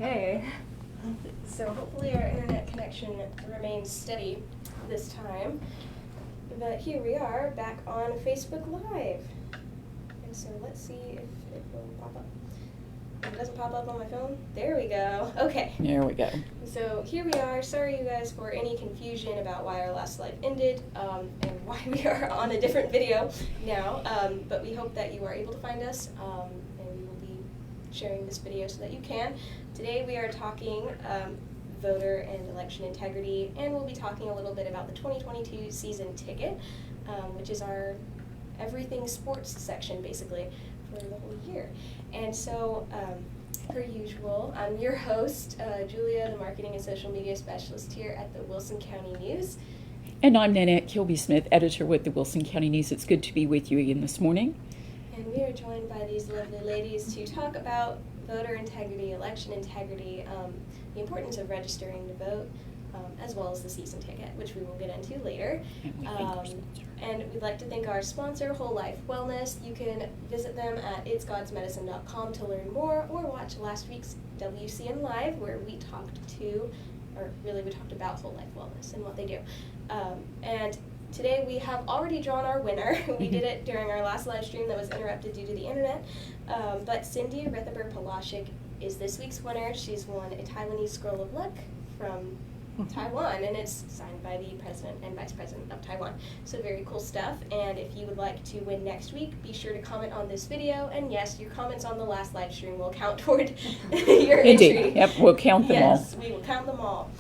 Okay, so hopefully our internet connection remains steady this time. But here we are back on Facebook Live. And so let's see if it will pop up. If it doesn't pop up on my phone, there we go. Okay. There we go. So here we are. Sorry you guys for any confusion about why our last live ended and why we are on a different video now. But we hope that you are able to find us and we will be sharing this video so that you can. Today we are talking voter and election integrity, and we'll be talking a little bit about the 2022 season ticket, which is our everything sports section basically for the whole year. And so, per usual, I'm your host, Julia, the Marketing and Social Media Specialist here at the Wilson County News. And I'm Nanette Kilby-Smith, editor with the Wilson County News. It's good to be with you again this morning. And we are joined by these lovely ladies to talk about voter integrity, election integrity, the importance of registering to vote, as well as the season ticket, which we will get into later. And we'd like to thank our sponsor, Whole Life Wellness. You can visit them at itsgodsmedicine.com to learn more, or watch last week's WCN Live, where we talked about Whole Life Wellness and what they do. And today we have already drawn our winner. We did it during our last live stream that was interrupted due to the internet. But Cindy Rithaber-Palashik is this week's winner. She's won a Taiwanese Scroll of Luck from Taiwan, and it's signed by the President and Vice President of Taiwan. So very cool stuff. And if you would like to win next week, be sure to comment on this video. And yes, your comments on the last live stream will count toward your Indeed. entry. Yep, we'll count them all. Yes, we will count them all.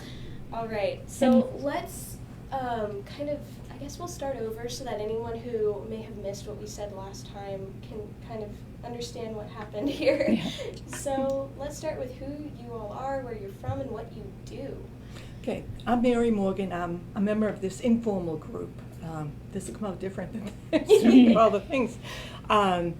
All right, so let's I guess we'll start over so that anyone who may have missed what we said last time can kind of understand what happened here. Yeah. So let's start with who you all are, where you're from, and what you do. Okay, I'm Mary Morgan. I'm a member of this informal group. This will come out different than all the things. I'm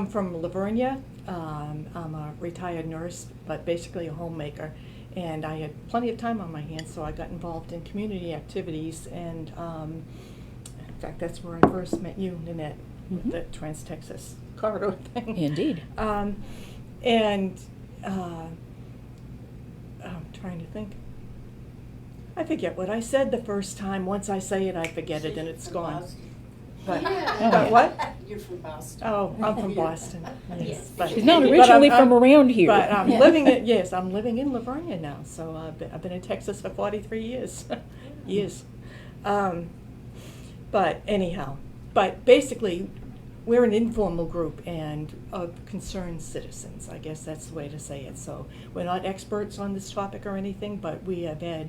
from Livonia. I'm a retired nurse, but basically a homemaker. And I had plenty of time on my hands, so I got involved in community activities. And in fact, that's where I first met you, Nanette, with the Trans-Texas corridor thing. Indeed. I'm trying to think. I forget what I said the first time. Once I say it, I forget it, and it's gone. Boston. But, Yeah. but what? You're from Boston. Oh, I'm from Boston. Yes. But, She's not but originally I'm- from around here. But I'm living in Livonia now. So I've been in Texas for 43 years. But anyhow, but basically, we're an informal group and of concerned citizens. I guess that's the way to say it. So we're not experts on this topic or anything, but we have had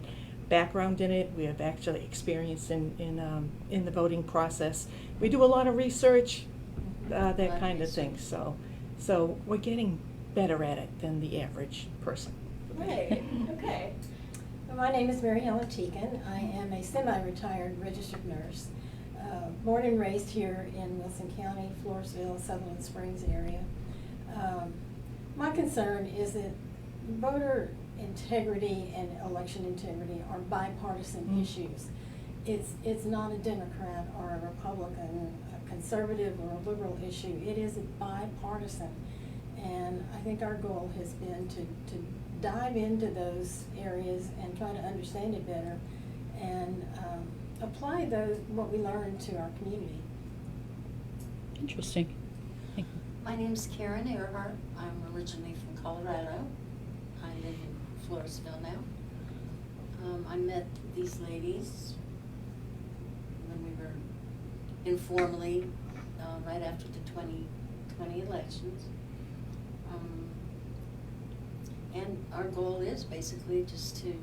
background in it. We have actually experience in the voting process. We do a lot of research, that kind of thing. So we're getting better at it than the average person. Right, okay. My name is Mary Helen Tieken. I am a semi-retired registered nurse, born and raised here in Wilson County, Floresville, Sutherland Springs area. My concern is that voter integrity and election integrity are bipartisan issues. It's not a Democrat or a Republican, a conservative or a liberal issue. It is bipartisan. And I think our goal has been to dive into those areas and try to understand it better and apply what we learn to our community. Interesting. Thank you. My name's Karen Earhart. I'm originally from Colorado. I live in Floresville now. I met these ladies when we were informally right after the 2020 elections. And our goal is basically just to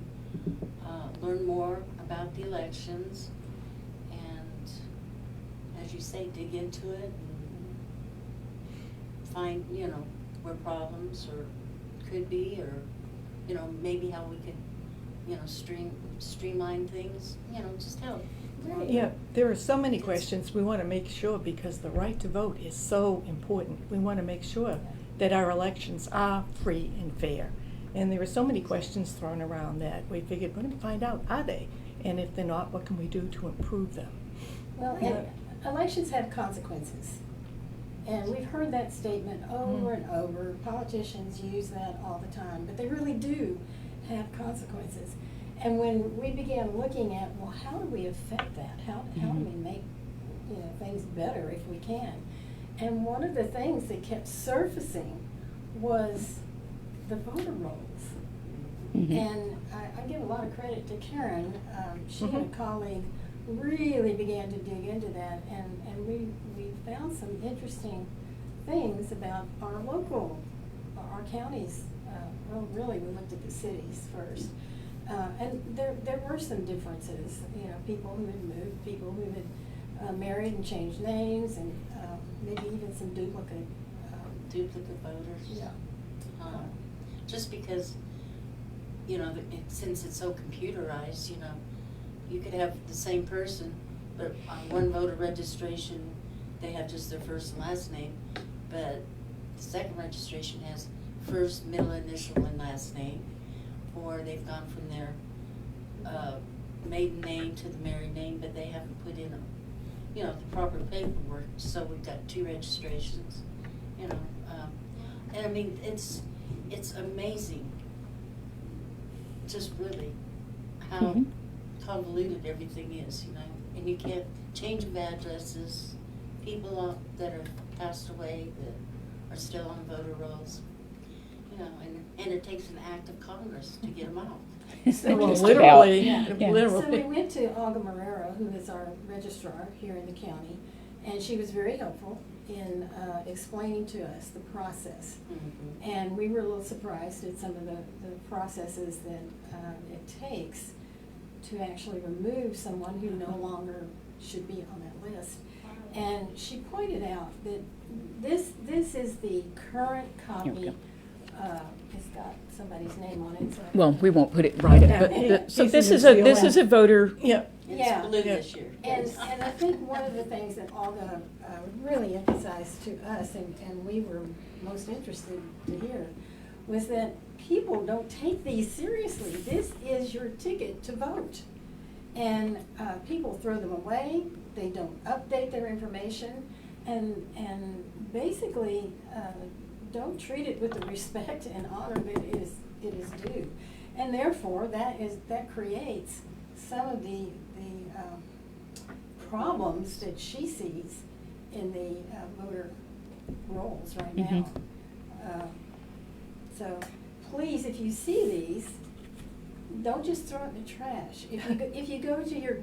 learn more about the elections and, as you say, dig into it and find, where problems or could be, or, maybe how we could, streamline things, just help. Right. Yeah, there are so many questions we want to make sure, because the right to vote is so important. We want to make sure that our elections are free and fair. And there are so many questions thrown around that we figured we're going to find out, are they? And if they're not, what can we do to improve them? Well, and elections have consequences. And we've heard that statement over and over. Politicians use that all the time, but they really do have consequences. And when we began looking at, well, how do we affect that? How do we make things better if we can? And one of the things that kept surfacing was the voter rolls. And I give a lot of credit to Karen. She and a colleague really began to dig into that, and we found some interesting things about our counties. Well, really, we looked at the cities first. And there were some differences, people who had moved, people who had married and changed names, and maybe even some duplicate voters. Yeah. Just because, since it's so computerized, you could have the same person, but on one voter registration, they have just their first and last name, but the second registration has first, middle initial, and last name, or they've gone from their maiden name to the married name, but they haven't put in the proper paperwork, so we've got two registrations, and I mean, it's amazing, just really, how convoluted everything is, and you can't change of addresses, people that are passed away that are still on voter rolls, and it takes an act of Congress to get them out. Well, Just literally, about. Yeah. literally. So we went to Olga Marrero, who is our registrar here in the county, and she was very helpful in explaining to us the process. And we were a little surprised at some of the processes that it takes to actually remove someone who no longer should be on that list. And she pointed out that this is the current Here we copy. It's got somebody's name on it. So Well, we won't put it right up, but so this is a voter. Yeah. Yeah. It's blue this year. And I think one of the things that Olga really emphasized to us, and we were most interested to hear, was that people don't take these seriously. This is your ticket to vote. And people throw them away, they don't update their information, and basically don't treat it with the respect and honor that it is due. And therefore, that creates some of the problems that she sees in the voter rolls right now. So please, if you see these, don't just throw it in the trash. If you go to your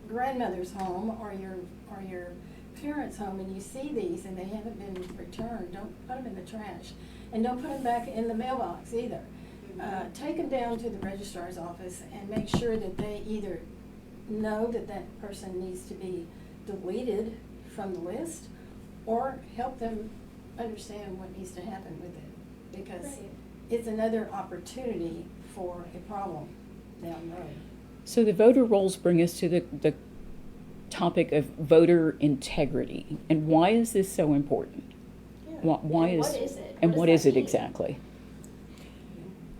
grandmother's home or your parents' home and you see these and they haven't been returned, don't put them in the trash, and don't put them back in the mailbox either. Take them down to the registrar's office and make sure that they either know that person needs to be deleted from the list, or help them understand what needs to happen with it, because it's another opportunity for a problem down the road. So the voter rolls bring us to the topic of voter integrity. And why is this so important? Yeah. Why And is what is it? And What what does is that it mean? exactly?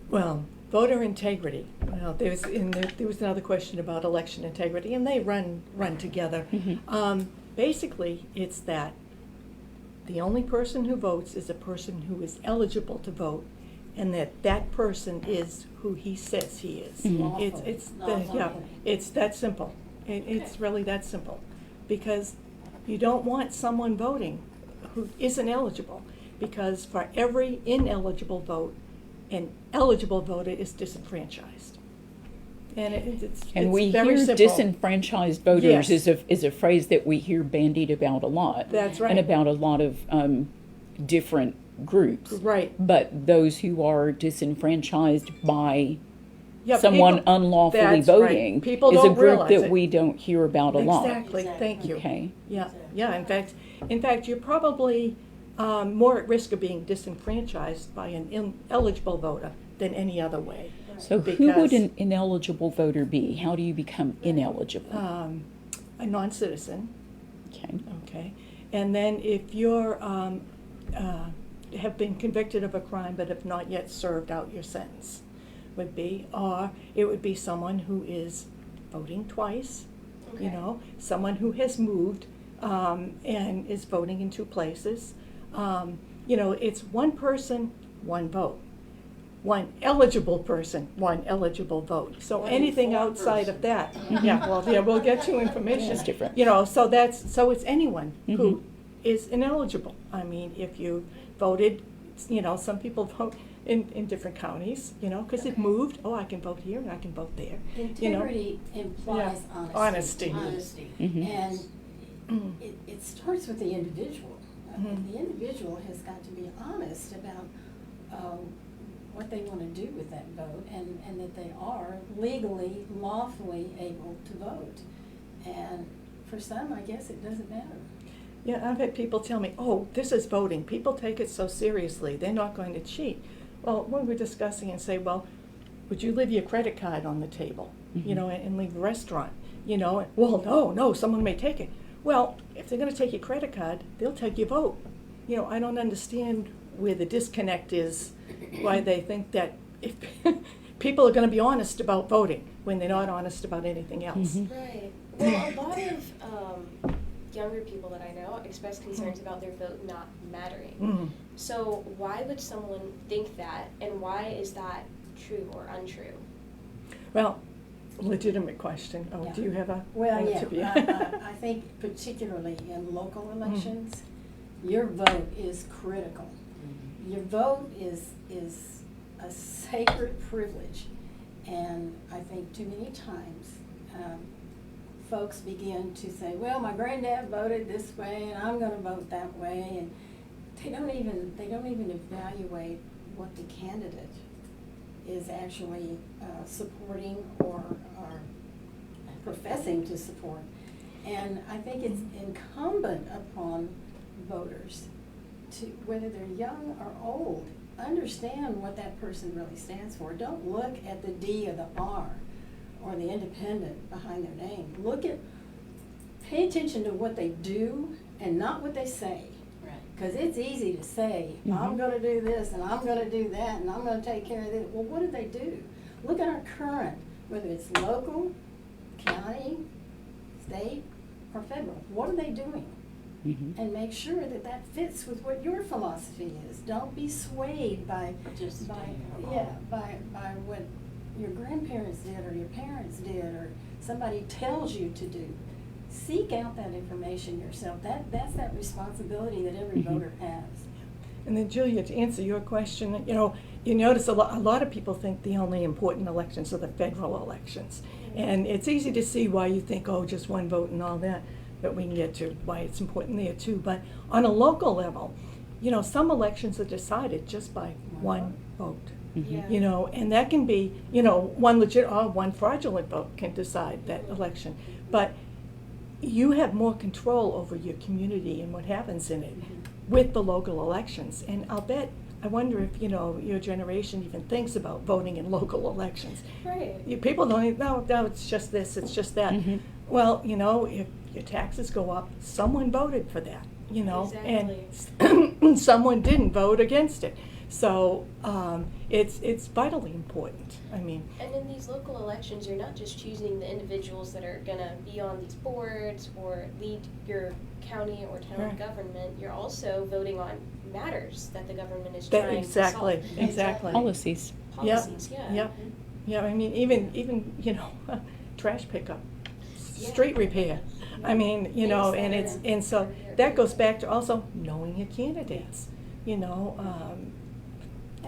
Well, voter integrity. Well, there was another question about election integrity, and they run together. Basically, it's that the only person who votes is a person who is eligible to vote, and that person is who he says he is. Mhm. It's that simple. It's really that simple, because you don't want someone voting who isn't eligible, because for every ineligible vote, an eligible voter is disenfranchised. And it's We very hear simple. disenfranchised voters Yes. is a phrase that we hear bandied about a lot. That's right. And about a lot of different groups. Right. But those who are disenfranchised by Yeah, someone people- unlawfully that's right. voting People is a don't group realize that it. we don't hear about a lot. Exactly. Thank you. Okay. Yeah. In fact, you're probably more at risk of being disenfranchised by an ineligible voter than any other way. So who would Because- an ineligible voter be? How do you become ineligible? A non-citizen. Okay. Okay, and then if you're, have been convicted of a crime but have not yet served out your sentence, would be, or it would be someone who is voting twice, Okay. someone who has moved, and is voting in two places, It's one person, one vote. One eligible person, one eligible vote. So One anything informed outside of person. that, we'll get you information. It's different. So it's anyone who Mhm. is ineligible. I mean, if you voted, some people vote in different counties, because it Okay. moved. Oh, I can vote here and I can vote there. Integrity implies Yeah. honesty. Honesty. Mhm. And it starts with the individual. Mhm. The individual has got to be honest about what they want to do with that vote, and that they are legally, lawfully able to vote. And for some, I guess it doesn't matter. Yeah, I've had people tell me, oh, this is voting. People take it so seriously. They're not going to cheat. Well, when we're discussing and say, well, would you leave your credit card on the table, Mhm. and leave the restaurant, well, no, someone may take it. Well, if they're going to take your credit card, they'll take your vote. I don't understand where the disconnect is, why they think that if people are going to be honest about voting when they're not honest about anything else. Mhm. Right. Well, a lot of younger people that I know express concerns about their vote not mattering. Mhm. So why would someone think that, and why is that true or untrue? Well, legitimate question. Oh, Yeah. do you have a? Well, an yeah, answer? I think particularly in local elections, your vote is critical. Your vote is a sacred privilege, and I think too many times folks begin to say, well, my granddad voted this way and I'm going to vote that way, and they don't even evaluate what the candidate is actually supporting or professing to support. And I think it's incumbent upon voters to, whether they're young or old, understand what that person really stands for. Don't look at the D or the R or the independent behind their name. Pay attention to what they do and not what they say. Right. Because it's easy to say, Mhm. I'm going to do this and I'm going to do that and I'm going to take care of this. Well, what do they do? Look at our current, whether it's local, county, state, or federal. What are they doing? Mhm. And make sure that that fits with what your philosophy is. Don't be swayed by Just by stay what your grandparents did or your parents did or somebody tells you to do. Seek out that information yourself. That's that responsibility that every Mhm. voter has. And then Julia, to answer your question, you notice a lot of people think the only important elections are the federal elections. And it's easy to see why you think, oh, just one vote and all that, but we can get to why it's important there too. But on a local level, some elections are decided just by one vote. Mhm. Yeah. And that can be, one legit or one fraudulent vote can decide that election. But you have more control over your community and what happens in it with the local elections. And I wonder if, your generation even thinks about voting in local elections. Right. People don't even, no, it's just this, it's just that. Mhm. Well, if your taxes go up, someone voted for that, Exactly. and someone didn't vote against it. So it's vitally important. I mean, And in these local elections, you're not just choosing the individuals that are going to be on these boards or lead your county or town Right. government. You're also voting on matters that the government is That- trying exactly, to solve. exactly. Policies. Policies, yeah. Yep. Yeah, I mean, even trash pickup, Yeah. street repair. I mean, Things that and so that goes back to also knowing your candidates. And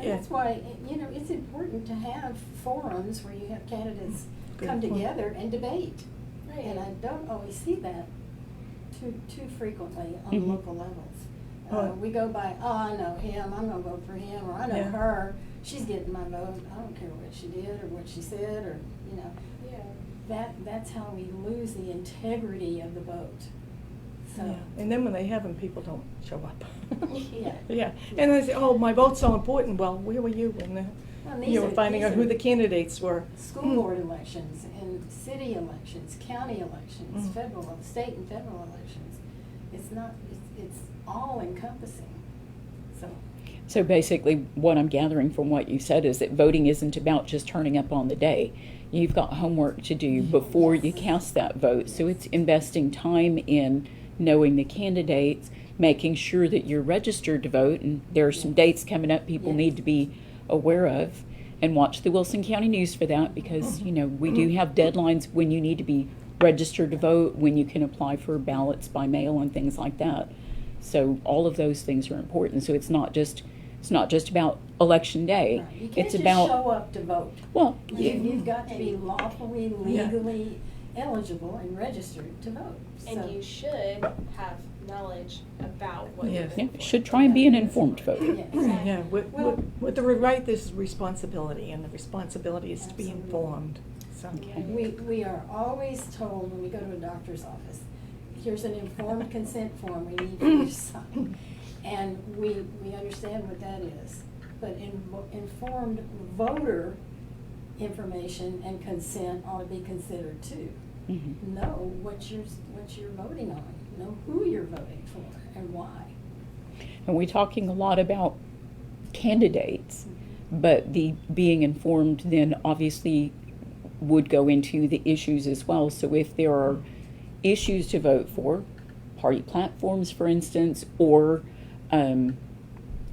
Yeah. that's why, it's important to have forums where you have candidates Good come point. together and debate. Right. And I don't always see that too frequently on Mhm. local levels. Oh. We go by, oh, I know him, I'm gonna vote for him, or I know Yeah. her, she's getting my vote, I don't care what she did or what she said, or, Yeah. that's how we lose the integrity of the vote. So, Yeah. And then when they have them, people don't show up. Yeah. Yeah, and they say, oh, my vote's so important. Well, where were you when Well, you were finding out who the candidates. candidates were? School board elections and city elections, county elections, Mm. federal, state and federal elections. It's all encompassing, so. So basically, what I'm gathering from what you said is that voting isn't about just turning up on the day. You've got homework to do before you cast that vote. So it's investing time in knowing the candidates, making sure that you're registered to vote, and there are some Yes. dates coming up people Yes. need to be aware of. And watch the Wilson County News for that, because, you know, we do have deadlines when you need to be registered to vote, when you can apply for ballots by mail and things like that. So all of those things are important. So it's not just about election day. Right. You can't It's just about, show up to vote. well, You've got to be lawfully, Yeah. legally eligible and registered to vote. And So- you should have knowledge about what you're Yes. voting yeah, for. should try and be an informed voter. Yes. Yeah, Well- with the right, there's responsibility, and the responsibility is to be Absolutely. informed, so. Okay. We are always told when we go to a doctor's office, here's an informed consent form we need for you to sign. And we understand what that is. But informed voter information and consent ought to be considered too. Mhm. Know what you're voting on, know who you're voting for and why. And we're talking a lot about candidates, but the being informed then obviously would go into the issues as well. So if there are issues to vote for, party platforms, for instance, or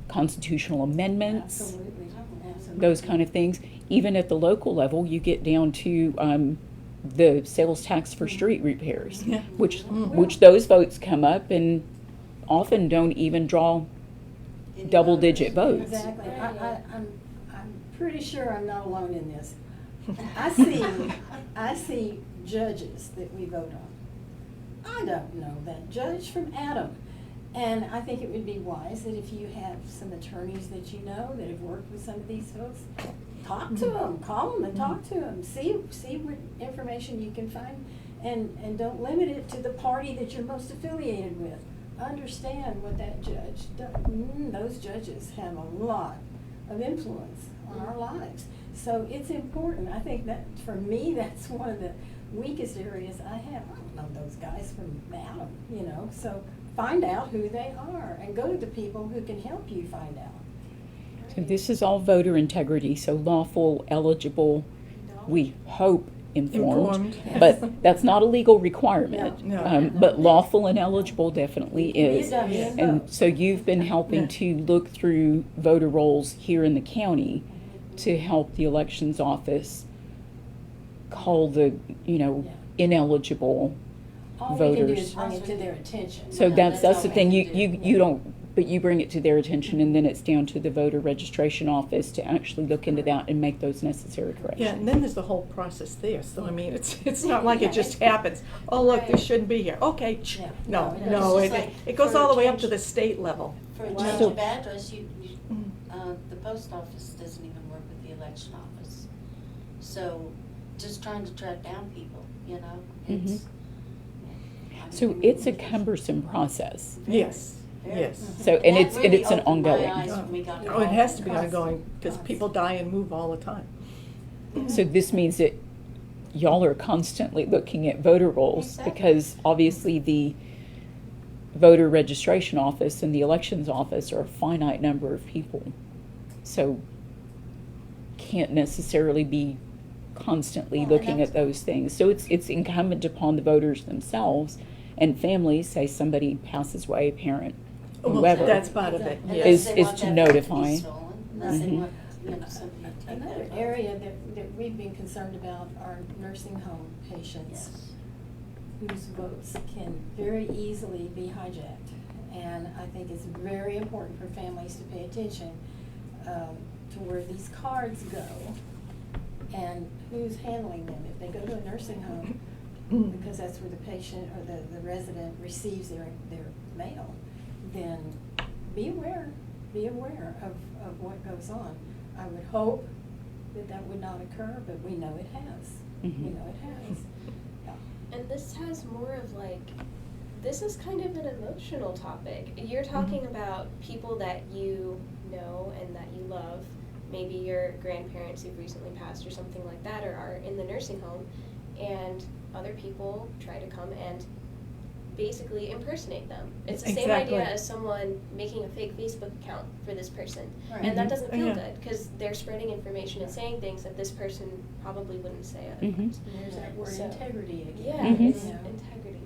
constitutional amendments, Absolutely, absolutely. those kind of things. Even at the local level, you get down to the sales tax for street repairs, Yeah. which those votes come up and often don't even draw Any double-digit voters. votes. Exactly. I'm pretty sure I'm not alone in this. I see judges that we vote on. I don't know that judge from Adam. And I think it would be wise that if you have some attorneys that you know that have worked with some of these folks, talk to them, call them and talk to them, see what information you can find, and don't limit it to the party that you're most affiliated with. Understand what that judge does. Those judges have a lot of influence on our lives. So it's important. I think that, for me, that's one of the weakest areas I have. I don't know those guys from Adam, you know, so find out who they are and go to the people who can help you find out. So this is all voter integrity, so lawful, eligible, we hope informed. Informed. But that's not a legal requirement. No. No. But lawful and eligible definitely Be a is. dummy and And vote. so you've been helping Yeah. to look through voter rolls here in the county to help the elections office call the, Yeah. ineligible All we can do is voters. bring it to their attention. So Yeah, that's that's the all thing, we you, can do. you don't, but you bring it to their attention, and then it's down to the voter registration office to actually look into that and make those necessary corrections. Yeah, and then there's the whole process there, so I mean, it's not like Yeah, it just it's- happens, oh, look, this Right. shouldn't be here, okay, Yeah. no, No, no, it's just it, like it goes for all the way up to change- the state level. For a Wow. change So- of address, Mm. the post office doesn't even work with the election office. So, just trying to track down people, it's. I So mean, it's a cumbersome process. Yes, very. yes. So, and That it's really an opened my ongoing. eyes when we got Oh, it has to be involved. ongoing, because people die and move all the time. So this means that y'all are constantly looking at voter rolls, Exactly. because obviously the voter registration office and the elections office are a finite number of people. So can't necessarily be constantly Well, and looking at that's- those things. So it's incumbent upon the voters themselves and families, say somebody passes away, a parent, Well, whoever. that's part of it, Unless yes. Is- they is want to that vote be notify. stolen, unless they Mhm. want, somebody to take Another that vote. area that we've been concerned about are nursing home patients Yes. whose votes can very easily be hijacked. And I think it's very important for families to pay attention to where these cards go and who's handling them. If they go to a nursing home, because that's where the patient or the resident receives their mail, then be aware of what goes on. I would hope that would not occur, but we know it has. Mhm. We know it has. Yeah. And this has more of this is kind of an emotional topic. You're talking about people that you know and that you love, maybe your grandparents who've recently passed or something like that, or are in the nursing home, and other people try to come and basically impersonate them. It's the same Exactly. idea as someone making a fake Facebook account for this person. Right. And that Mhm. doesn't feel Yeah. good, because they're spreading information and saying things that this person probably wouldn't say Mhm. otherwise. And there's that word So- integrity again. Yeah, Mhm. it's You know. integrity.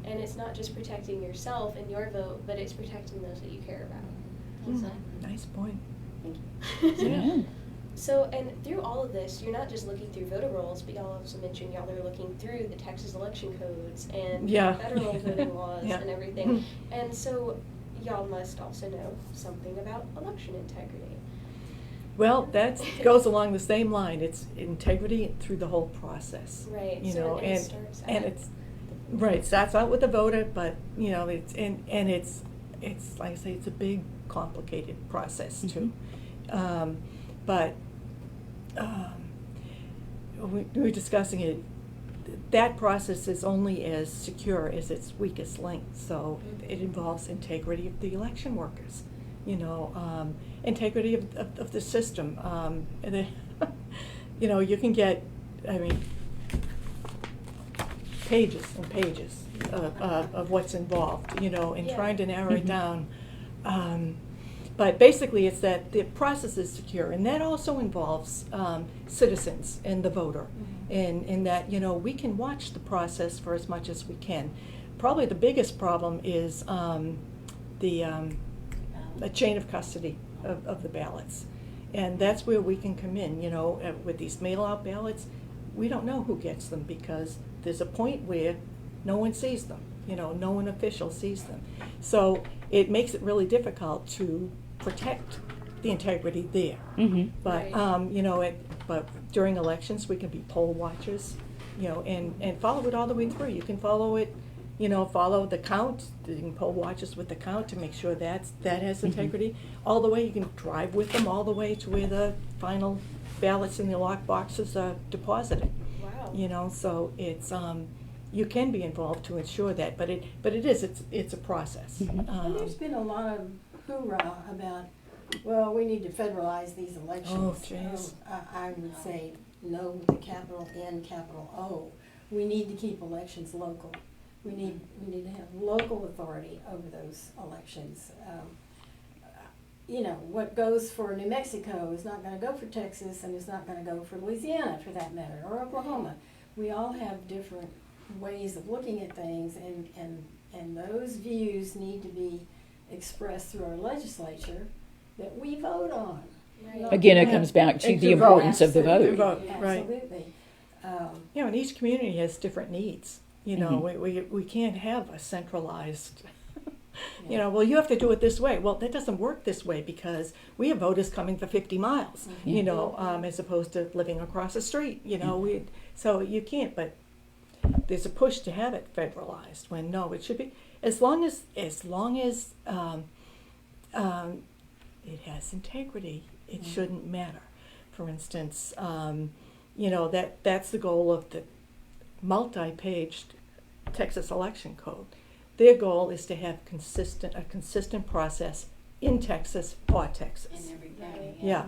And it's not just protecting yourself and your vote, but it's protecting those that you care about. Exactly. Nice point. Yeah. So, and through all of this, you're not just looking through voter rolls, but y'all also mentioned y'all are looking through the Texas election codes and Yeah. federal voting laws Yeah. and everything. And so, y'all must also know something about election integrity. Well, that goes along the same line. It's integrity through the whole process. Right. You So know, it and starts and at- it's right. It starts out with the voter, but you know, it's and it's like I say, it's a big, complicated process too. But we were discussing it. That process is only as secure as its weakest link. So it involves integrity of the election workers, you know, integrity of the system. And then, you know, you can get, I mean, pages and pages of what's involved, you know, in Yeah. trying to narrow it down. But basically, it's that the process is secure, and that also involves citizens and the voter, in that, you know, we can watch the process for as much as we can. Probably the biggest problem is the chain of custody of the ballots, and that's where we can come in. You know, with these mail-out ballots, we don't know who gets them because there's a point where no one sees them. You know, no one official sees them, so it makes it really difficult to protect the integrity there. But Right. you know, but during elections we can be poll watchers, you know, and follow it all the way through. You can follow it, you know, follow the count. You can poll watchers with the count to make sure that has integrity. All the way, you can drive with them all the way to where the final ballots in the locked boxes are deposited. Wow. You know, so it's you can be involved to ensure that, but it's a process. And there's been a lot of hoorah about, well, we need to federalize these elections. Oh, jeez. I would say no with a capital N, capital O. We need to keep elections local. We need to have local authority over those elections. You know, what goes for New Mexico is not gonna go for Texas, and it's not gonna go for Louisiana, for that matter, or Oklahoma. We all have different ways of looking at things, and those views need to be expressed through our legislature that we vote on. Right. Again, it Yeah. comes back to And the to vote. importance of the Absolutely. vote. Vote, right. Absolutely. You know, and each community has different needs. You know, Mhm. we can't have a centralized, you know, well, you have to do it this way. Well, that doesn't work this way because we have voters coming for 50 miles, you know, as opposed to living across the street, you know. So you can't, but there's a push to have it federalized when no, it should be, as long as it has integrity, it shouldn't matter. For instance, you know, that's the goal of the multi-paged Texas election code. Their goal is to have a consistent process in Texas for Texas. In every county. Yeah.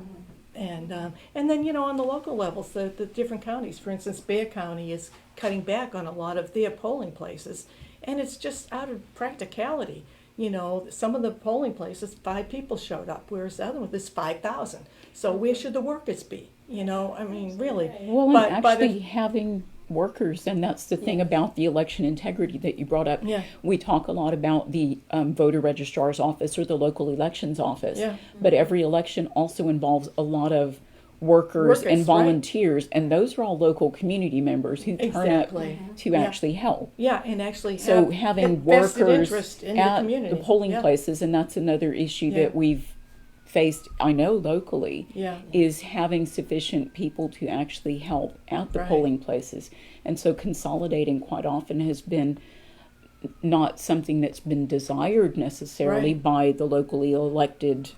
And then, you know, on the local levels, the different counties, for instance, Bear County is cutting back on a lot of their polling places, and it's just out of practicality. You know, some of the polling places, 5 people showed up, whereas the other one, there's 5,000. So where should the workers be? You know, I mean, really. Well, But- and but actually if- having workers, and that's the thing about the election integrity that you brought up. Yeah. We talk a lot about the voter registrar's office or the local elections office, Yeah. but every election also involves a lot of workers and Workers, volunteers, and those are all local community members who turn Exactly. up to Yeah. actually help. Yeah, and actually So have having vested workers interest in the at community. the polling Yeah. places, and that's another issue Yeah. that we've faced, I know locally, Yeah. is having sufficient people to actually help at the Right. polling places. And so consolidating quite often has been not something that's been desired necessarily Right. by the locally elected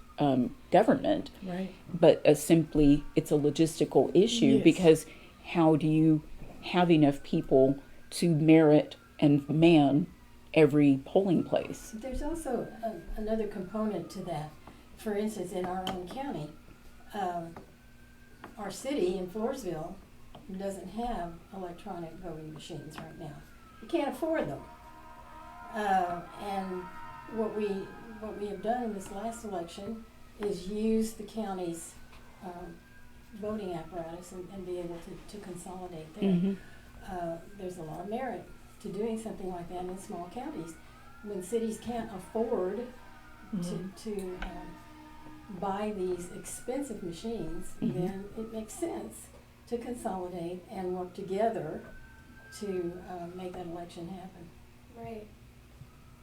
government, Right. but simply it's a logistical issue Yes. because how do you have enough people to merit and man every polling place? There's also another component to that. For instance, in our own county, our city in Floresville doesn't have electronic voting machines right now. We can't afford them. And what we have done in this last election is use the county's voting apparatus and be able to consolidate there. Mhm. There's a lot of merit to doing something like that in small counties. When cities can't afford to buy these expensive machines, then it makes sense to consolidate and work together to make that election happen. Right.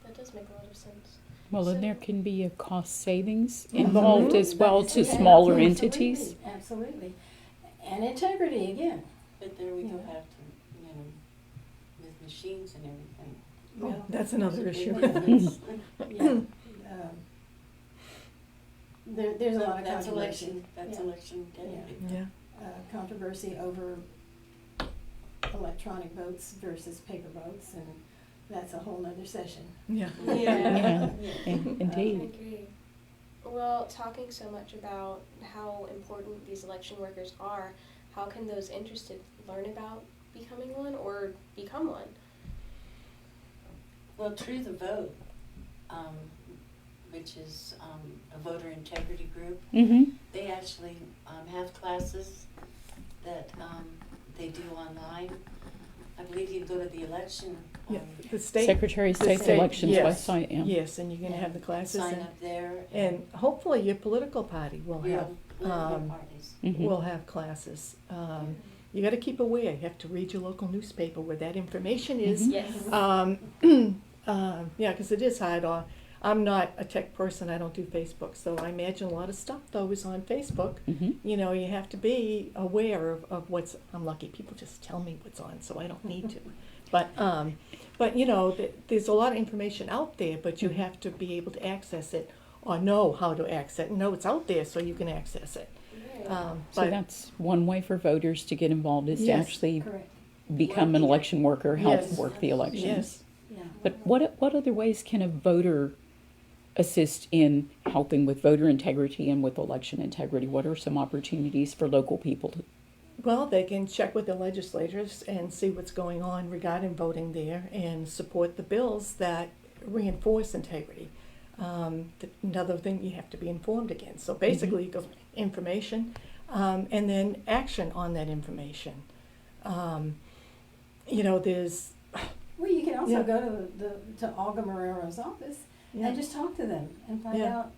That does make a lot of sense. Well, and So- there can be a cost savings involved as well to Yeah, smaller absolutely, entities. Absolutely. And integrity again. But there we go, Yeah. have to, you know, with machines and everything. Oh, that's another It's a issue. big difference. Yeah. There's a lot of That's controversy. election, that's Yeah. election day. Yeah. Controversy over electronic votes versus paper votes, and that's a whole nother session. Yeah. Yeah, Yeah. in- I indeed. agree. Well, talking so much about how important these election workers are, how can those interested learn about becoming one or become one? Well, True the Vote, which is a voter integrity group, Mm-hmm. they actually have classes that they do online. I believe you go to the election, Yeah, the state. Secretary of the State's state- elections yes, website, yeah. Yes, and you're gonna have the classes sign up there. and hopefully your political party will have, Political parties. Mhm. will have classes. You gotta keep aware, you have to read your local newspaper where that information is. Mhm. Yes. Yeah, 'cause it is hard. I'm not a tech person, I don't do Facebook, so I imagine a lot of stuff though is on Facebook. Mm-hmm. You know, you have to be aware of what's, I'm lucky, people just tell me what's on, so I don't need to. But you know, there's a lot of information out there, but you have to be able to access it or know how to access it, know it's out there so you can access it. Right. So But that's one way for voters to get involved is to Yes. actually Correct. become an election worker, help Yes. work the elections. yes, Yeah. But what other ways can a voter assist in helping with voter integrity and with election integrity? What are some opportunities for local people to? well, they can check with the legislators and see what's going on regarding voting there and support the bills that reinforce integrity. Another thing, you have to be informed again. So basically, it goes information and then action on that information. You know, there's, Well, you can also Yeah. go to Olga Marrero's office yeah, and just talk to them and find Yeah. out,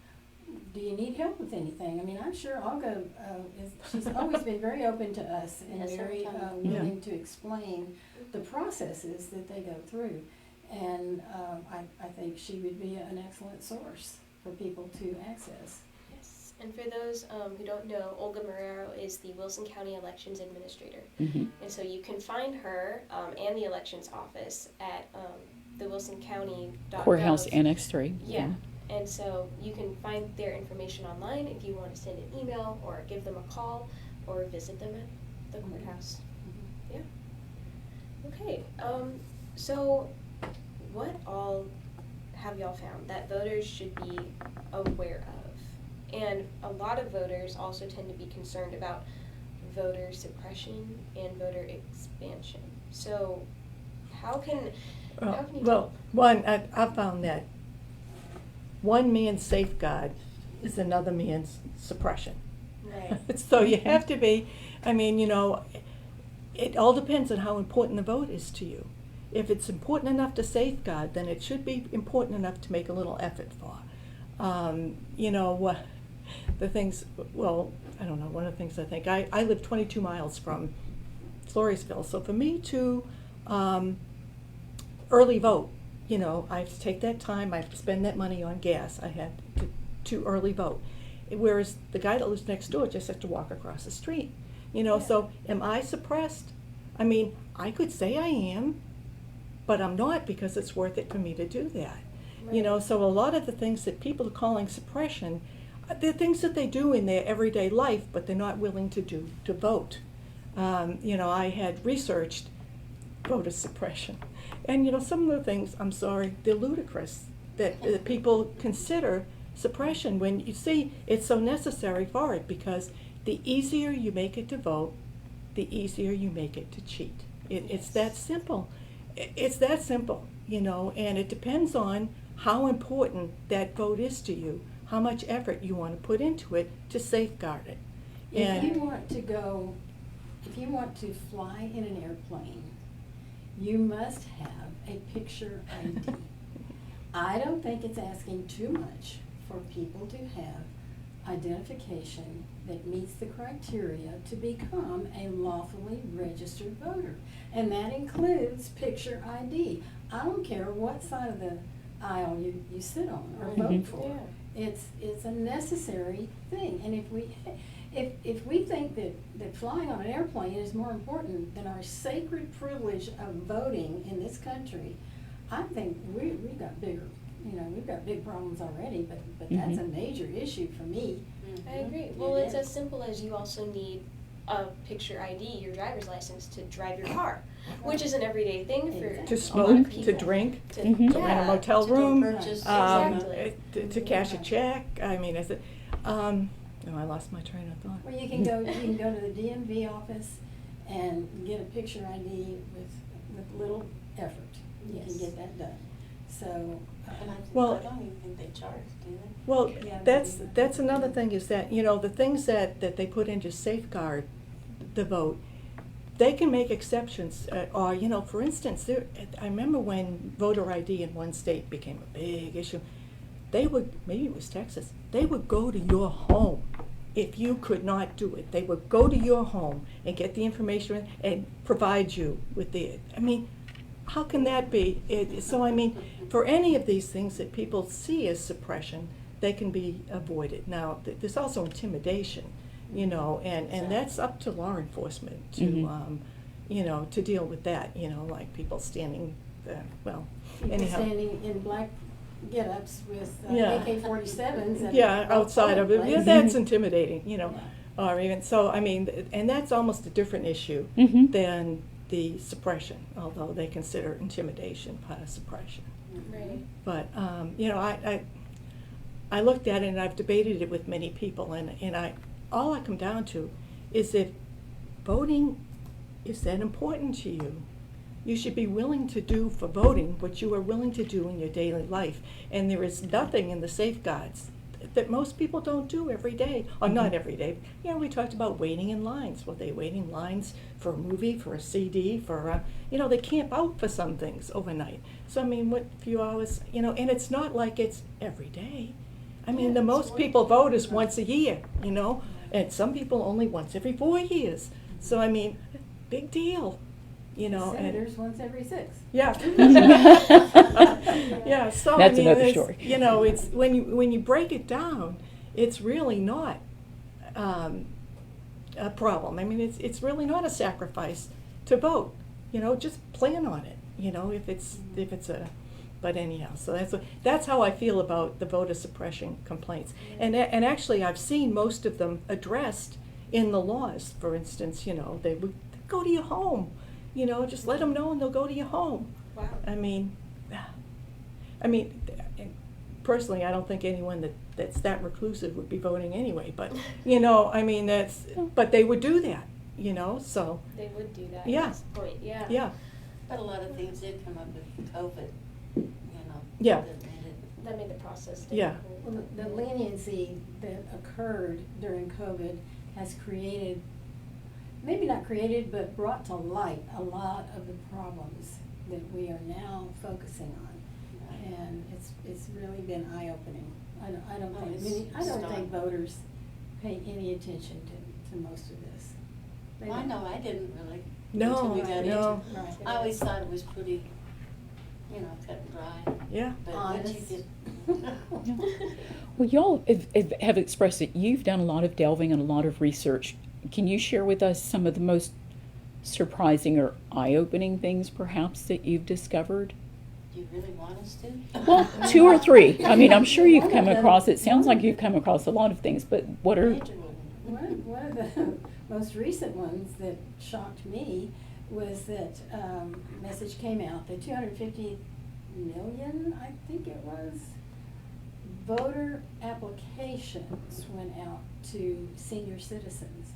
do you need help with anything? I mean, I'm sure Olga she's always been very open to us and Yes, very every time. willing to explain the processes that they go through. And I think she would be an excellent source for people to access. Yes. And for those who don't know, Olga Marrero is the Wilson County Elections Administrator. Mm-hmm. And so you can find her and the elections office at the wilsoncounty.gov. Courthouse Annex 3. Yeah. And so you can find their information online if you want to send an email or give them a call or visit them at the courthouse. Yeah. Okay. So what all have y'all found that voters should be aware of? And a lot of voters also tend to be concerned about voter suppression and voter expansion. So how can you well, one, I found that one man's safeguard is another man's suppression. Right. So you have to be, I mean, you know, it all depends on how important the vote is to you. If it's important enough to safeguard, then it should be important enough to make a little effort for. You know, the things, well, I don't know, one of the things I think, I live 22 miles from Floresville, so for me to early vote, you know, I have to take that time, I have to spend that money on gas, I had to early vote. Whereas the guy that lives next door just has to walk across the street, you know, so am I suppressed? I mean, I could say I am, but I'm not because it's worth it for me to do that. You know, so a lot of the things that people are calling suppression, they're things that they do in their everyday life, but they're not willing to do to vote. You know, I had researched voter suppression. And, you know, some of the things, I'm sorry, they're ludicrous that people consider suppression when you see it's so necessary for it, because the easier you make it to vote, the easier you make it to cheat. It's that simple. It's that simple, you know, and it depends on how important that vote is to you, how much effort you want to put into it to safeguard it. If you want to fly in an airplane, you must have a picture ID. I don't think it's asking too much for people to have identification that meets the criteria to become a lawfully registered voter. And that includes picture ID. I don't care what side of the aisle you sit on or vote for. It's a necessary thing. And if we think that flying on an airplane is more important than our sacred privilege of voting in this country, I think we've got we've got big problems already, but that's a major issue for me. I agree. Well, it's as simple as you also need a picture ID, your driver's license, to drive your car, which is an everyday thing for To a lot of smoke, people. to drink, to, to rent a motel to do room, purchase. Exactly. to cash a check. I mean, is it? Oh, I lost my train of thought. Well, you can go to the DMV office and get a picture ID with little effort. You can Yes. get that done. So, And Well- I don't even think they charge, do they? Well, Yeah, that's another thing is that, the things that they put in to safeguard the vote, they can make exceptions. Or, for instance, I remember when voter ID in one state became a big issue, they would, maybe it was Texas, they would go to your home if you could not do it. They would go to your home and get the information and provide you with how can that be? For any of these things that people see as suppression, they can be avoided. Now, there's also intimidation, and that's up to law enforcement to, to deal with that, like people standing, people anyhow. standing in black get-ups with Yeah. AK-47s. and Yeah, outside of it, public yeah, places. that's intimidating, Yeah. or even, and that's almost a different issue Mhm. than the suppression, although they consider intimidation part of suppression. Right. But, I looked at it and I've debated it with many people, and all I come down to is if voting is that important to you, you should be willing to do for voting what you are willing to do in your daily life. And there is nothing in the safeguards that most people don't do every day, or not every day. We talked about waiting in lines. Well, they wait in lines for a movie, for a CD, for, they camp out for some things overnight. So, what few hours, and it's not like it's every day. The most people vote is once a year, and some people only once every 4 years. So, big deal, and. Senators once every 6. Yeah. Yeah, so That's another it's, story. It's when you break it down, it's really not a problem. It's really not a sacrifice to vote. Just plan on it. If it's a. But anyhow, so that's how I feel about the voter suppression complaints. And actually, I've seen most of them addressed in the laws. For instance, they would go to your home. Just let them know and they'll go to your home. Wow. Personally, I don't think anyone that's that reclusive would be voting anyway, but, but they would do that, so, They would do that Yeah. at this point, yeah. yeah. But a lot of things did come up with COVID, Yeah. that made it. That made the process Yeah. difficult. Well, the leniency that occurred during COVID has created, maybe not created, but brought to light a lot of the problems that we are now focusing on. And it's really been eye-opening. I don't Oh, think, it's I don't stark. think voters pay any attention to most of this. They I don't. know, I didn't really. No, until we got into no. it. Right. I always thought it was pretty, cut and dry. Yeah. But once you Honest. get. Well, y'all have expressed that you've done a lot of delving and a lot of research. Can you share with us some of the most surprising or eye-opening things, perhaps, that you've discovered? Do you really want us to? Well, 2 or 3. I'm sure you've come across, it sounds like you've come across a lot of things, but what are... Major one. One of the most recent ones that shocked me was that message came out that 250 million, I think it was, voter applications went out to senior citizens.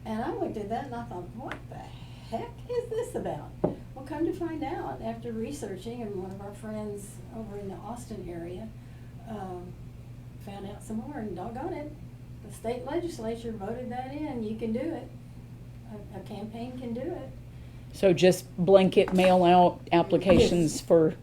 And I looked at that and I thought, what the heck is this about? Well, come to find out, after researching, and one of our friends over in the Austin area found out some more, and doggone it, the state legislature voted that in. You can do it. A campaign can do it. So just blanket mail out applications for,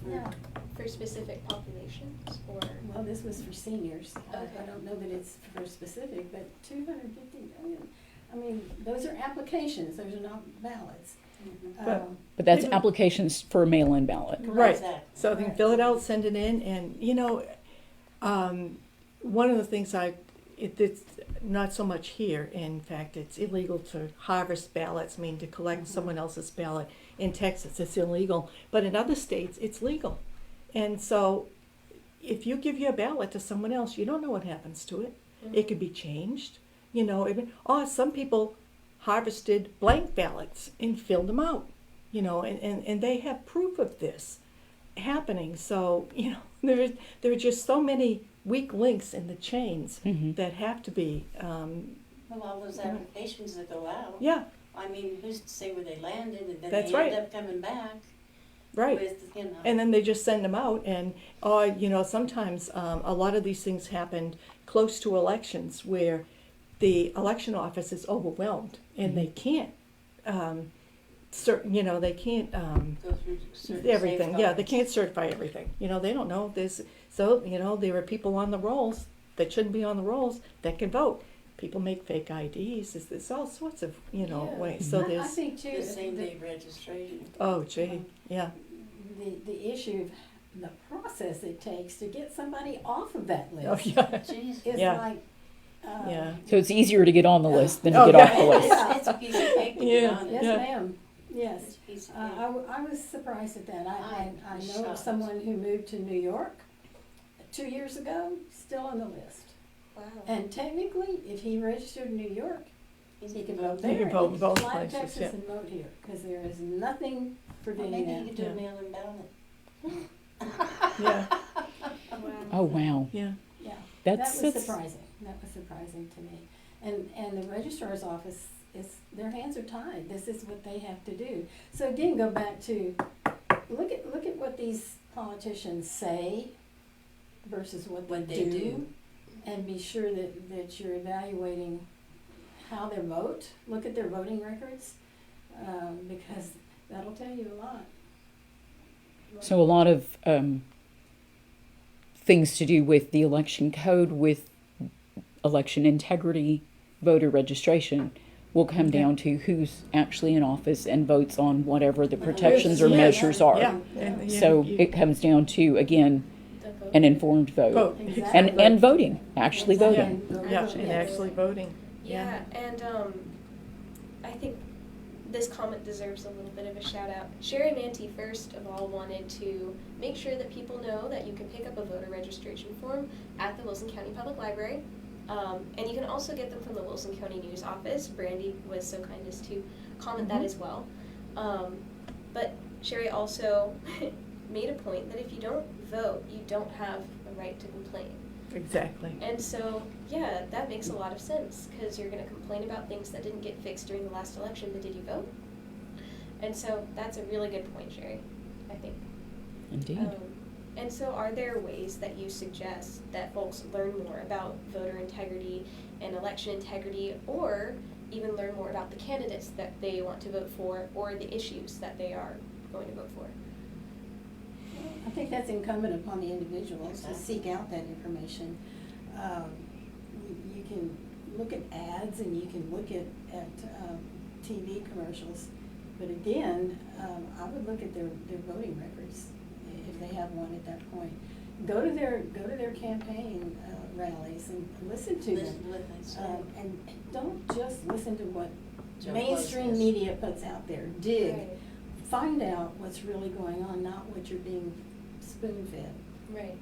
Yeah. For specific populations, or? Well, this was for seniors. I Okay. don't know that it's for specific, but 250 million. I mean, those are applications, those are not ballots. Mhm. But- but that's Didn't- applications for a mail-in ballot. Right, Exactly. so they can fill it out, send it in, and, one of the things it's not so much here, in fact, it's illegal to harvest ballots, I mean, to collect someone else's ballot. In Texas, it's illegal, but in other states, it's legal. And so, if you give your ballot to someone else, you don't know what happens to it. It could be changed, some people harvested blank ballots and filled them out, and they have proof of this happening. So, there are just so many weak links in the chains Mhm. that have to be, Well, all those applications that go out. yeah, I mean, who's to say where they landed, and then That's they right. end up coming back right. with, And then they just send them out, and sometimes a lot of these things happened close to elections where the election office is overwhelmed and they can't, they can't go through certain everything. Yeah, they safeguards. can't certify everything. They don't know. There are people on the rolls that shouldn't be on the rolls that can vote. People make fake IDs. There's all sorts of ways. So I there's think too, The same day registration. oh gee, yeah. the issue of the process it takes to get somebody off of that list Oh yeah. Jeez. is Yeah. like, Yeah. So it's easier to get on the list than to Oh, get yeah. off the list. It's a piece of cake to Yeah. get on it. yes, Yeah. ma'am, yes. It's a piece of I, cake. I was surprised at that. I I'm know of shocked. someone who moved to New York 2 years ago, still on the list. Wow. And technically, if he registered in New York, he can vote He there. can vote in both Fly to places, Texas yeah. and vote here, because there is nothing Well, preventing maybe you that. could do Yeah. a mail-in ballot. Yeah. Wow. Oh, wow. Yeah. Yeah, That's, that was that's, surprising. That was surprising to me. And the registrar's office their hands are tied. This is what they have to do. So again, go back to look at what these politicians say versus what What they do. and be sure that you're evaluating how they vote. Look at their voting records, because that'll tell you a lot. so a lot of things to do with the election code, with election integrity, voter registration, will come Yeah. down to who's actually in office and votes on whatever the protections or Yeah. measures are. Yeah. And, So it comes down to, again, The vote. an informed vote. vote. Exactly. And voting, actually Exactly. voting. Go Yeah, vote, and yes. actually voting. Yeah, and I think this comment deserves a little bit of a shout out. Sherry and Nancy first of all wanted to make sure that people know that you can pick up a voter registration form at the Wilson County Public Library. And you can also get them from the Wilson County News office. Brandy was so kind as to comment that as well. But Sherry also made a point that if you don't vote, you don't have a right to complain. Exactly. And so, yeah, that makes a lot of sense, because you're going to complain about things that didn't get fixed during the last election, but did you vote? And so that's a really good point, Sherry, I think. Indeed. And so are there ways that you suggest that folks learn more about voter integrity and election integrity, or even learn more about the candidates that they want to vote for, or the issues that they are going to vote for? I think that's incumbent upon the individuals to seek out that information. You can look at ads and you can look at TV commercials, but again, I would look at their voting records if they have one at that point. Go to their campaign rallies and listen to Listen to them. what they say. And don't just listen to what Joe mainstream Close. media puts out there. Dig. Right. Find out what's really going on, not what you're being spoon-fed. Right.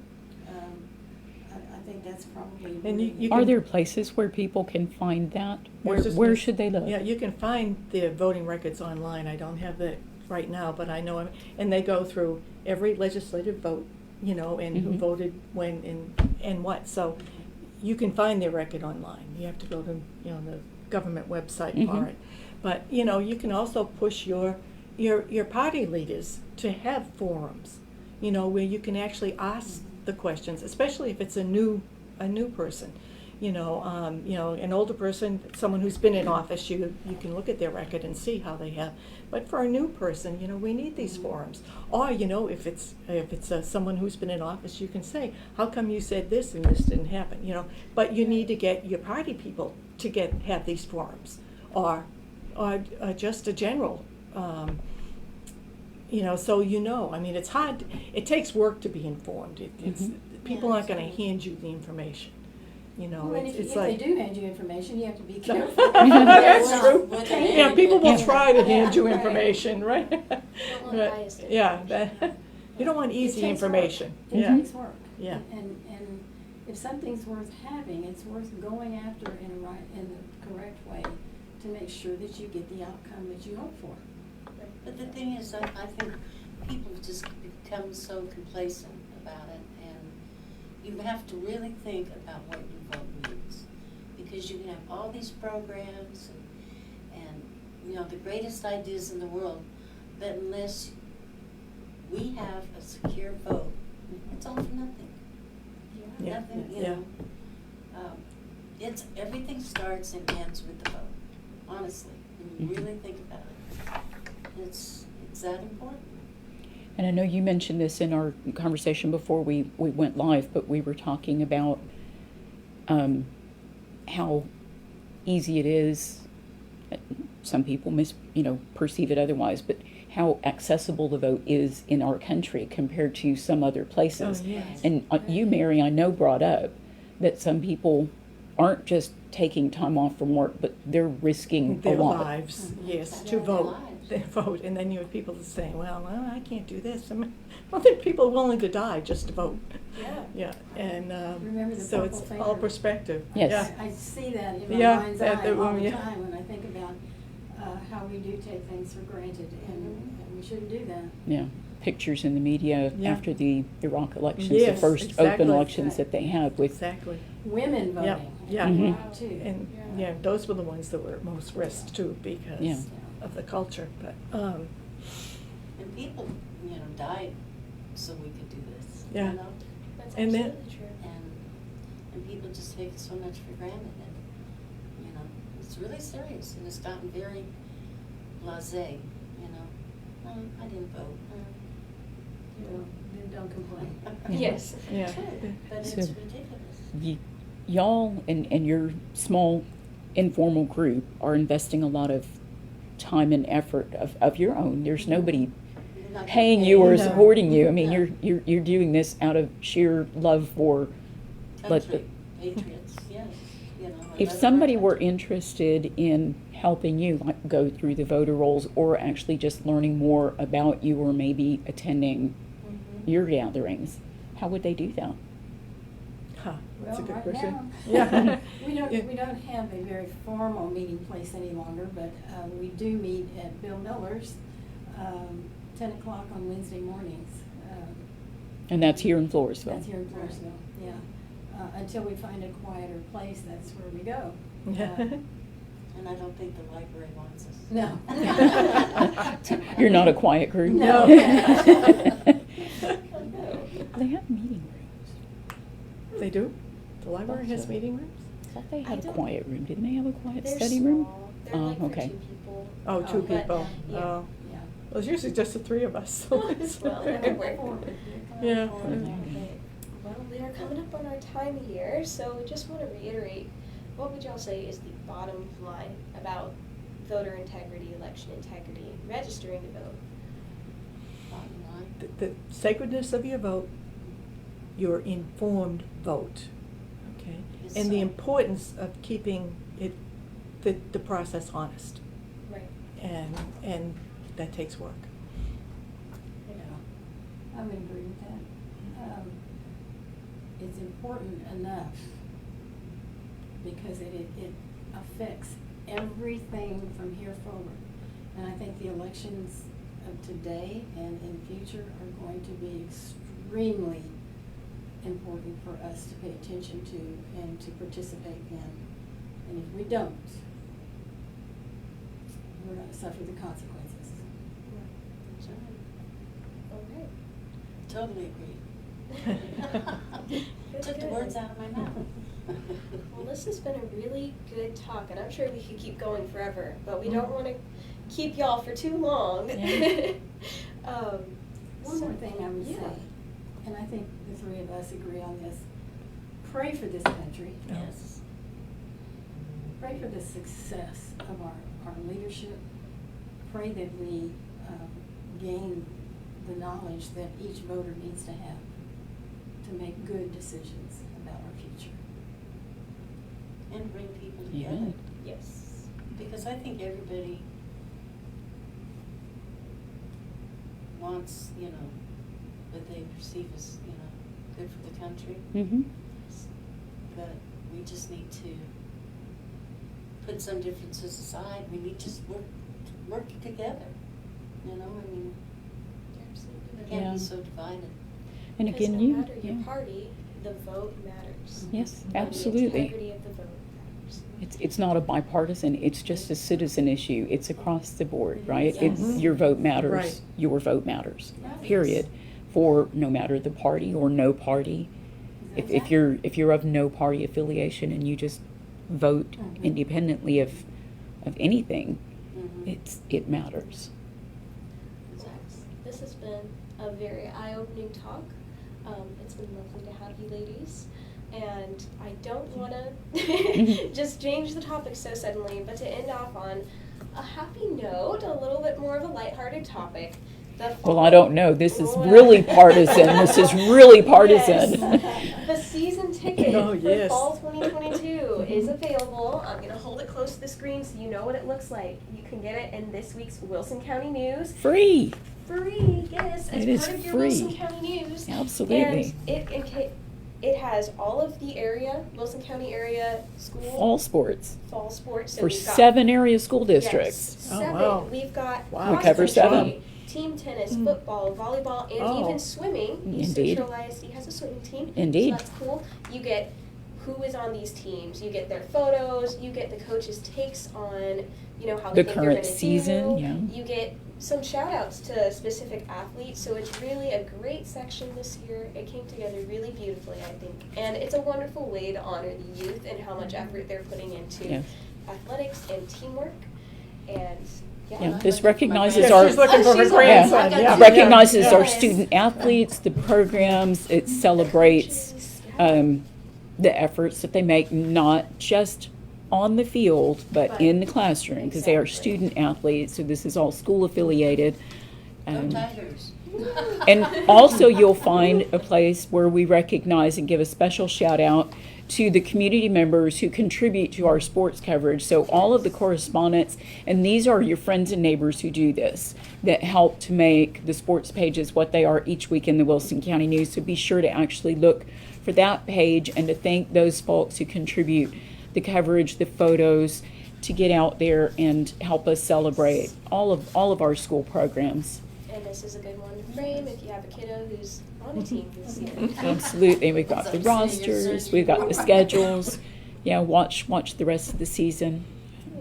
I think that's probably. And you Are can- there places where people can find that? Where, just where gonna- should they look? Yeah, you can find the voting records online. I don't have that right now, but I know, and they go through every legislative vote, and who Mhm. voted when and what. So you can find their record online. You have to go to, the government website for Mhm. it. But, you can also push your party leaders to have forums, where you can actually ask the questions, especially if it's a new person. You know, an older person, someone who's been in office, you can look at their record and see how they have. But for a new person, you know, we need these forums. Or, you know, if it's someone who's been in office, you can say, how come you said this and this didn't happen? You know, but you need to get your party people to have these forums, or just a general. You know, so you know, I mean, it's hard. It takes work to be informed. People aren't going to hand you the information. You know, Well, and it's if like they do hand you information, you have to be careful. That's Well, true. what Yeah, they- people will Yeah. try to hand you Yeah, right. information, right? want But, biased yeah, information. you don't want It easy takes information. work. It Yeah. takes work. Yeah. And if something's worth having, it's worth going after in the correct way to make sure that you get the outcome that you hope for. But the thing is, I think people have just become so complacent about it, and you have to really think about what your vote means. Because you can have all these programs and you know, the greatest ideas in the world, but unless we have a secure vote, it's all for nothing. Yeah. Nothing, you Yeah. know. Everything starts and ends with the vote, honestly, when you really think about it. It's that important. And I know you mentioned this in our conversation before we went live, but we were talking about how easy it is. Some people perceive it otherwise, but how accessible the vote is in our country compared to some other places. Oh, yes. And you, Mary, I know brought up that some people aren't just taking time off from work, but they're risking Their a lot. lives, yes, Yeah, to their vote. lives. They vote, and then you have people saying, well, I can't do this. Well, there are people willing to die just to vote. Yeah. Yeah, and Remember the so it's purple all favor? perspective. Yes. Yeah. I see that in my Yeah, mind's at eye the all room, the yeah. time when I think about how we do take things for granted, and we shouldn't do that. Yeah, pictures in the media Yeah. after the Iraq elections, the Yes, first exactly. open elections Right. that they had with. Exactly. Women Yeah, voting. yeah. Mhm. Wow, too. And, yeah, those were the ones that were at most risk too, Yeah. because of the culture, but, And people, died so we could do this, Yeah. you know? That's And then- absolutely true. And people just take it so much for granted, and, it's really serious, and it's gotten very blasé, Oh, I didn't vote. Then don't complain. Yes. Yeah. But it's So- ridiculous. Y'all and your small informal group are investing a lot of time and effort of your own. There's nobody You're not paying getting you or paid. No. supporting you. I mean, No. you're doing this out of sheer love for. Let the- Country, patriots, yes, If another somebody were country. interested in helping you, like go through the voter rolls, or actually just learning more about you, or maybe attending Mhm. your gatherings, how would they do that? Huh, that's a Well, good right question. now, Yeah. we Yeah. don't have a very formal meeting place any longer, but we do meet at Bill Miller's, 10 o'clock on Wednesday mornings. And that's here in Floresville. That's here in Floresville, yeah. Until we find a quieter place, that's where we go. And I don't think the library wants us. No. You're not a quiet group? No. They have meeting rooms. They do? The library has meeting rooms? I thought they I had a don't- quiet room. Didn't they have a quiet They're study room? small. They're Oh, like for okay. 2 people. Oh, two But, people. yeah. Oh. Yeah. Well, it's usually just the three of us. so it's- Well, that would work. Yeah. Well, we are coming up on our time here, so we just want to reiterate, what would y'all say is the bottom line about voter integrity, election integrity, registering to vote? Bottom line. The sacredness of your vote, your informed vote, okay? Yes, And the sir. importance of keeping the process honest. Right. And that takes work. Yeah, I would agree with that. It's important enough because it affects everything from here forward. And I think the elections of today and in future are going to be extremely important for us to pay attention to and to participate in. And if we don't, we're going to suffer the consequences. That's right. Okay. Totally agree. Took the words out of my mouth. Well, this has been a really good talk, and I'm sure we could keep going forever, but we don't want to keep y'all for too long. Yeah. One more thing I would yeah. say, and I think the three of us agree on this, pray for this country. Yes. Pray for the success of our leadership. Pray that we gain the knowledge that each voter needs to have to make good decisions about our future. And bring people Yeah. together. Yes. Because I think everybody wants, what they perceive as, good for the country. Mm-hmm. But we just need to put some differences aside. We need to just work together. I mean, Absolutely. we can't Yeah. be so divided. And Because again, no matter your yeah. party, the vote matters. Yes, And the absolutely. integrity of the vote matters. It's not a bipartisan, it's just a citizen issue. It's across the board, right? Yes. It's your vote matters, Right. your vote matters, Right. period. For no matter the party or no party. If you're of no party affiliation and you just vote Mhm. independently of anything, Mhm. it matters. This has been a very eye-opening talk. It's been lovely to have you ladies. And I don't want to just change the topic so suddenly, but to end off on a happy note, a little bit more of a lighthearted topic. Well, I don't know. This is really partisan. This is really partisan. Yes. The season ticket Oh, for yes. fall 2022 is available. I'm going to hold it close to the screen so you know what it looks like. You can get it in this week's Wilson County News. Free. Free, yes, as It is part of your free. Wilson County News. Absolutely. And it has all of the area, Wilson County area school All sports fall sports. So for we've got- 7 area school districts. Yes, Oh, 7. wow. We've got Wow. We cross cover country, 7. team tennis, Mm. football, volleyball, and Oh. even swimming. East Indeed. Central ISD has a swimming team. Indeed. So that's cool. You get who is on these teams. You get their photos. You get the coaches' takes on, how they The think current they're gonna season, do. yeah. You get some shout outs to specific athletes. So it's really a great section this year. It came together really beautifully, I think. And it's a wonderful way to honor the youth and how much effort they're putting into Yeah. athletics and teamwork. And Yeah, this recognizes Yeah, our she's looking for her she's on- grandson, I got yeah. you. recognizes Yeah. our Yes. student athletes, the programs. It celebrates Coaches, yeah. the efforts that they make, not just on the field, but in the classroom, because they are Exactly. student athletes. So this is all school affiliated. Go Tigers. And also you'll find a place where we recognize and give a special shout out to the community members who contribute to our sports coverage. So all of the correspondents, and these are your friends and neighbors who do this, that help to make the sports pages what they are each week in the Wilson County News. So be sure to actually look for that page and to thank those folks who contribute the coverage, the photos, to get out there and help us celebrate all of our school programs. And this is a good one to frame if you have a kiddo who's on a team this year. Absolutely. We've got the rosters, we've got the schedules. Yeah, watch the rest of the season. Yeah.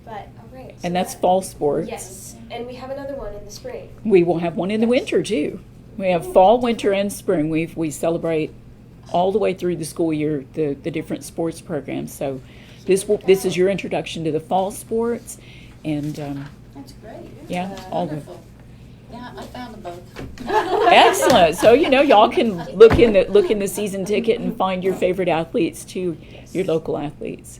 But, all right. so And that's that- fall sports. Yes, and we have another one in the spring. We will have one in the winter too. We have fall, winter, and spring. We celebrate all the way through the school year the different sports programs. So this is your introduction to the fall sports, and That's great. yeah, all the Wonderful. Yeah, I found them both. excellent. So y'all can look in the season ticket and find your favorite athletes to your local athletes.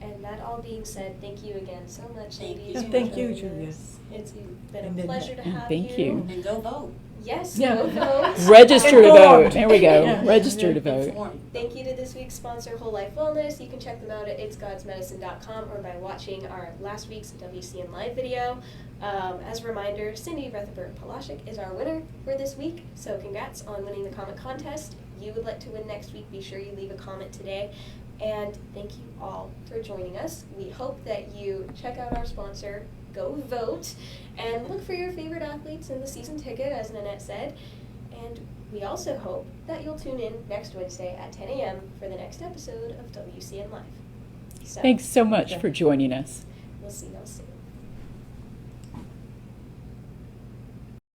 And that all being said, thank you again so much, Thank ladies. you. for Thank you, joining Julia. us. It's been And a then- pleasure to have Thank you. And go vote. Yes, Yeah. go vote. Register to Informed. vote. There we go. Yeah. Register to vote. Informed. Thank you to this week's sponsor, Whole Life Wellness. You can check them out at itsgodsmedicine.com or by watching our last week's WCN live video. As a reminder, Cindy Rutherford-Palashik is our winner for this week, so congrats on winning the comment contest. If you would like to win next week, be sure you leave a comment today. And thank you all for joining us. We hope that you check out our sponsor, go vote, and look for your favorite athletes in the season ticket, as Nanette said. And we also hope that you'll tune in next Wednesday at 10 a.m. for the next episode of WCN Live. So, Thanks so much for joining us. we'll see y'all soon.